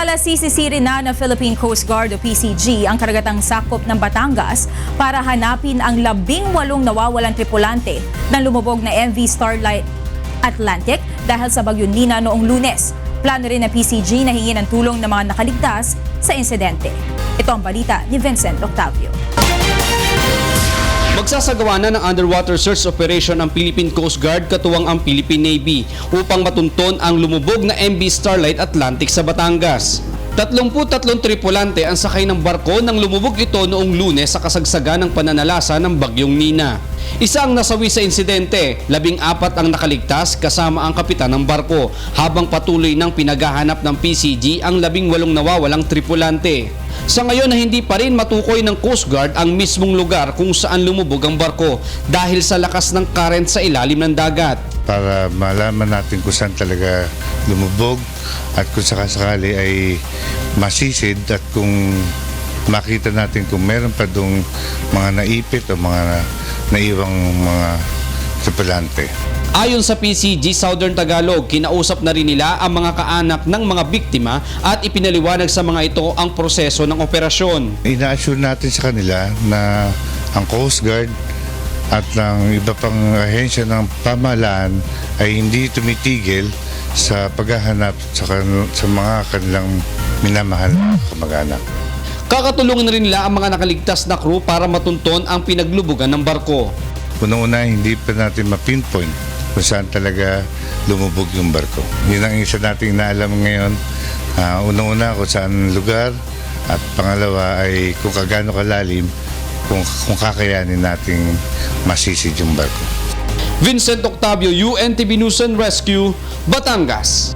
Samantala, sisisirin na ng Philippine Coast Guard o PCG ang karagatang sakop ng Batangas para hanapin ang 18 nawawalang tripulante ng lumubog na MV Starlight Atlantic dahil sa Bagyo Nina noong Lunes. Plano rin ng PCG na hingin ng tulong ng mga nakaligtas sa insidente. Ito ang balita ni Vincent Octavio. Magsasagawa na ng underwater search operation ang Philippine Coast Guard katuwang ang Philippine Navy upang matunton ang lumubog na MV Starlight Atlantic sa Batangas. 33 tripulante ang sakay ng barko nang lumubog ito noong Lunes sa kasagsagan ng pananalasa ng Bagyong Nina. Isa ang nasawi sa insidente, 14 ang nakaligtas kasama ang kapitan ng barko, habang patuloy ng pinaghahanap ng PCG ang 18 nawawalang tripulante. Sa ngayon na hindi pa rin matukoy ng Coast Guard ang mismong lugar kung saan lumubog ang barko dahil sa lakas ng current sa ilalim ng dagat. Para malaman natin kung saan talaga lumubog at kung sakasakali ay masisid at kung makita natin kung meron pa dong mga naipit o mga naiwang mga tripulante. Ayon sa PCG Southern Tagalog, kinausap na rin nila ang mga kaanak ng mga biktima at ipinaliwanag sa mga ito ang proseso ng operasyon. Ina-assure natin sa kanila na ang Coast Guard at ng iba pang ahensya ng pamahalaan ay hindi tumitigil sa paghahanap sa mga kanilang minamahal na kamag-anak. Kakatulungin na rin nila ang mga nakaligtas na crew para matunton ang pinaglubugan ng barko. Unang-una, hindi pa natin ma-pinpoint kung saan talaga lumubog yung barko. Yun ang isa nating naalam ngayon. Unang-una kung saan lugar at pangalawa ay kung kagaano kalalim, kung kakayanin nating masisid yung barko. Vincent Octavio, UNTV News and Rescue, Batangas.